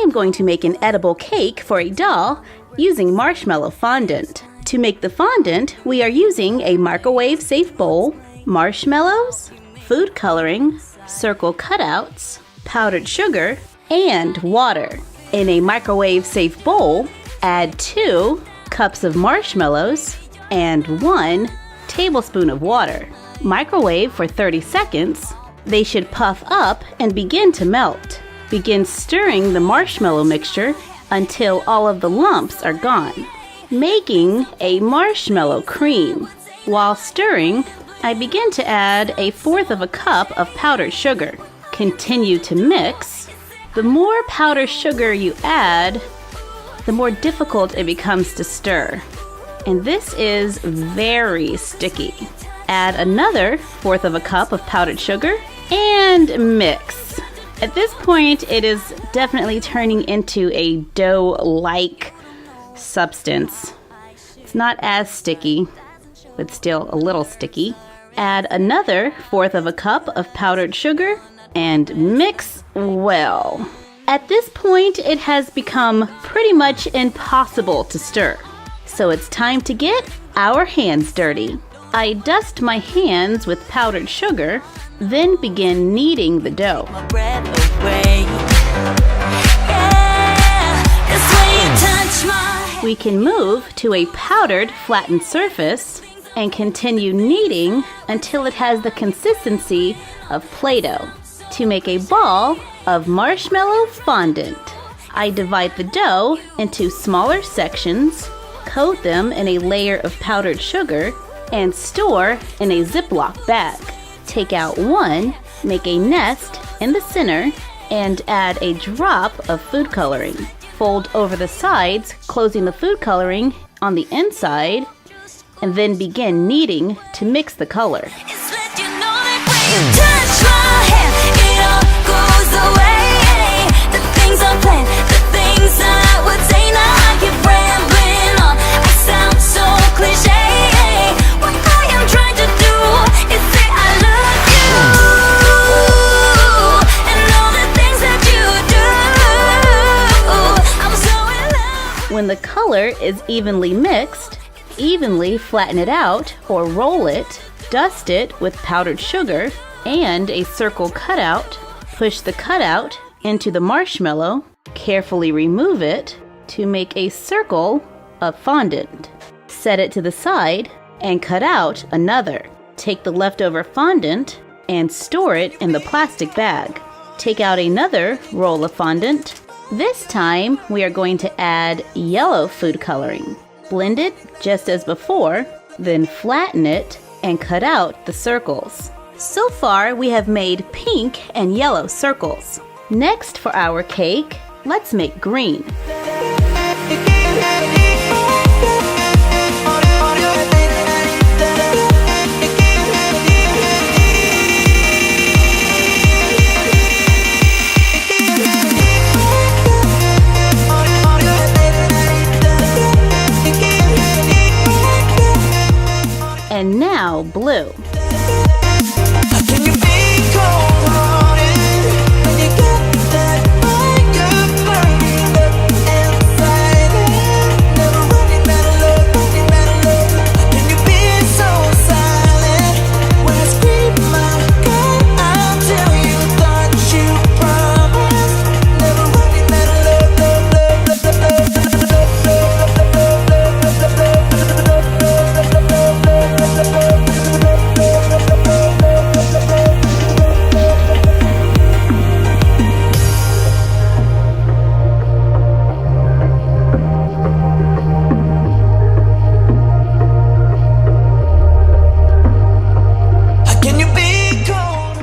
am going to make an edible cake for a doll using marshmallow fondant. To make the fondant, we are using a microwave-safe bowl, marshmallows, food coloring, circle cutouts, powdered sugar, and water. In a microwave-safe bowl, add 2 cups of marshmallows and 1 tablespoon of water. Microwave for 30 seconds. They should puff up and begin to melt. Begin stirring the marshmallow mixture until all of the lumps are gone, making a marshmallow cream. While stirring, I begin to add 1/4 cup of powdered sugar. Continue to mix. The more powdered sugar you add, the more difficult it becomes to stir. And this is very sticky. Add another 1/4 cup of powdered sugar and mix. At this point, it is definitely turning into a dough-like substance. It's not as sticky, but still a little sticky. Add another 1/4 cup of powdered sugar and mix well. At this point, it has become pretty much impossible to stir. So it's time to get our hands dirty. I dust my hands with powdered sugar, then begin kneading the dough. We can move to a powdered flattened surface and continue kneading until it has the consistency of Play-Doh. To make a ball of marshmallow fondant, I divide the dough into smaller sections, coat them in a layer of powdered sugar, and store in a Ziploc bag. Take out one, make a nest in the center, and add a drop of food coloring. Fold over the sides, closing the food coloring on the inside, and then begin kneading to mix the color. When the color is evenly mixed, evenly flatten it out or roll it, dust it with powdered sugar and a circle cutout. Push the cutout into the marshmallow, carefully remove it to make a circle of fondant. Set it to the side and cut out another. Take the leftover fondant and store it in the plastic bag. Take out another roll of fondant. This time, we are going to add yellow food coloring. Blend it just as before, then flatten it and cut out the circles. So far, we have made pink and yellow circles. Next for our cake, let's make green. And now blue.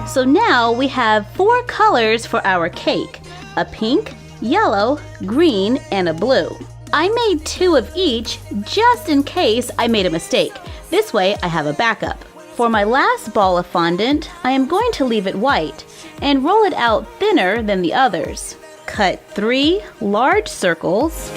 So now we have 4 colors for our cake, a pink, yellow, green, and a blue. I made 2 of each just in case I made a mistake. This way I have a backup. For my last ball of fondant, I am going to leave it white and roll it out thinner than the others. Cut 3 large circles.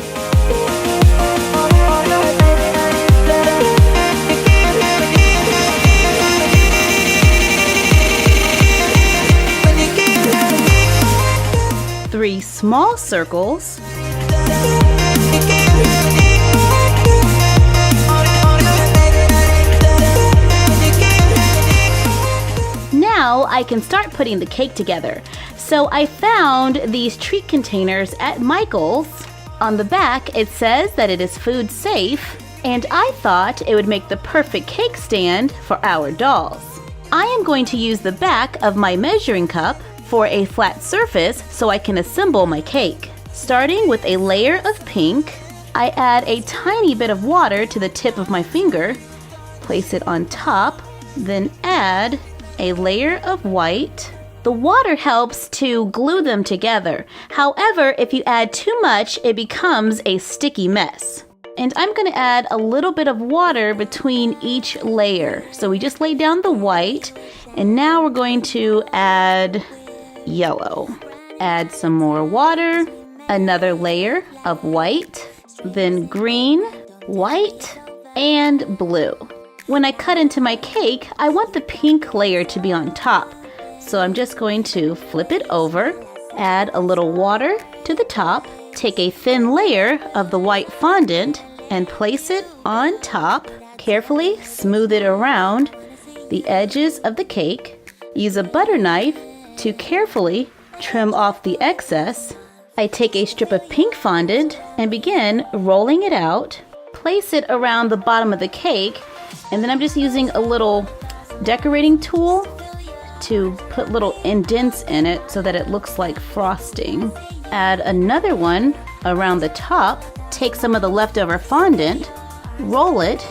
Three small circles. Now I can start putting the cake together. So I found these treat containers at Michael's. On the back it says that it is food safe, and I thought it would make the perfect cake stand for our dolls. I am going to use the back of my measuring cup for a flat surface so I can assemble my cake. Starting with a layer of pink, I add a tiny bit of water to the tip of my finger, place it on top, then add a layer of white. The water helps to glue them together. However, if you add too much, it becomes a sticky mess. And I'm going to add a little bit of water between each layer. So we just laid down the white, and now we're going to add yellow. Add some more water, another layer of white, then green, white, and blue. When I cut into my cake, I want the pink layer to be on top. So I'm just going to flip it over, add a little water to the top, take a thin layer of the white fondant and place it on top. Carefully smooth it around the edges of the cake. Use a butter knife to carefully trim off the excess. I take a strip of pink fondant and begin rolling it out. Place it around the bottom of the cake, and then I'm just using a little decorating tool to put little indents in it so that it looks like frosting. Add another one around the top. Take some of the leftover fondant, roll it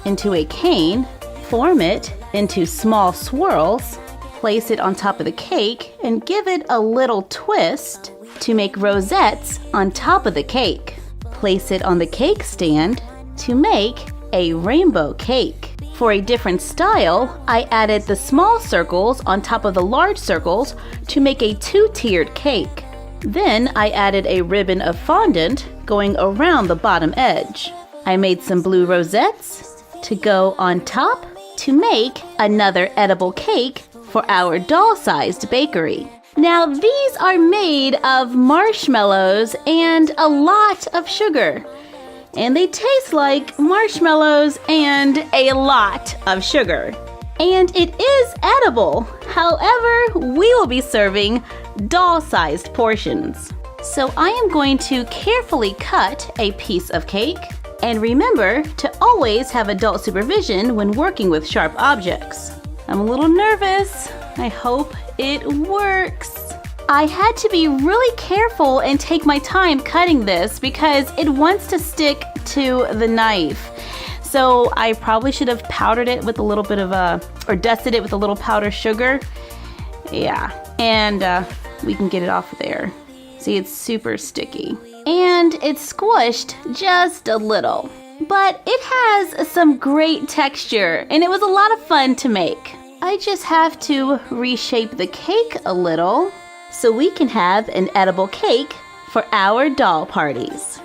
into a cane, form it into small swirls, place it on top of the cake, and give it a little twist to make rosettes on top of the cake. Place it on the cake stand to make a rainbow cake. For a different style, I added the small circles on top of the large circles to make a two-tiered cake. Then I added a ribbon of fondant going around the bottom edge. I made some blue rosettes to go on top to make another edible cake for our doll-sized bakery. Now these are made of marshmallows and a lot of sugar. And they taste like marshmallows and a lot of sugar. And it is edible. However, we will be serving doll-sized portions. So I am going to carefully cut a piece of cake. And remember to always have adult supervision when working with sharp objects. I'm a little nervous. I hope it works. I had to be really careful and take my time cutting this because it wants to stick to the knife. So I probably should have powdered it with a little bit of or dusted it with a little powdered sugar. Yeah, and we can get it off there. See, it's super sticky. And it's squished just a little. But it has some great texture, and it was a lot of fun to make. I just have to reshape the cake a little so we can have an edible cake for our doll parties.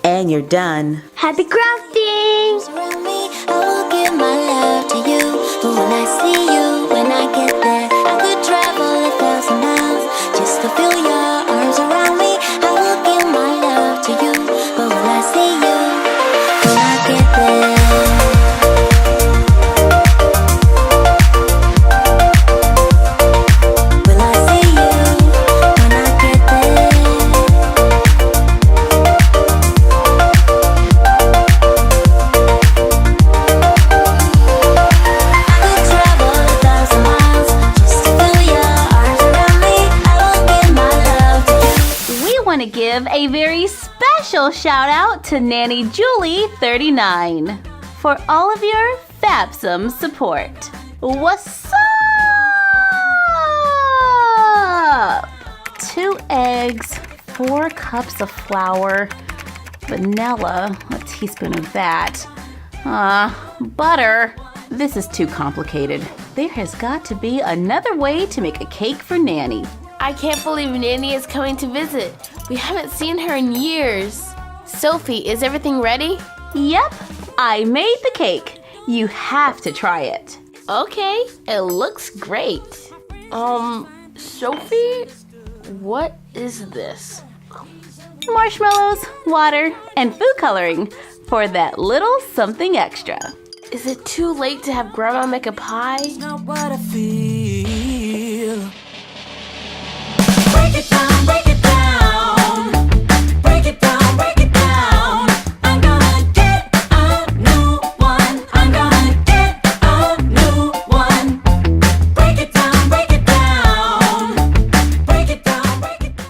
And you're done. Happy crafting! Around me, I will give my love to you. But when I see you, when I get there, I could travel 1,000 miles just to feel your arms around me. I will give my love to you. But when I see you, when I get there. Give a very special shout out to Nanny Julie 39 for all of your Fabsome support. What's up? 2 eggs, 4 cups of flour, vanilla, a teaspoon of that, butter. This is too complicated. There has got to be another way to make a cake for Nanny. I can't believe Nanny is coming to visit. We haven't seen her in years. Sophie, is everything ready? Yep, I made the cake. You have to try it. Okay, it looks great. Sophie, What is this? Marshmallows, water, and food coloring for that little something extra. Is it too late to have Grandma make a pie? Not what I feel.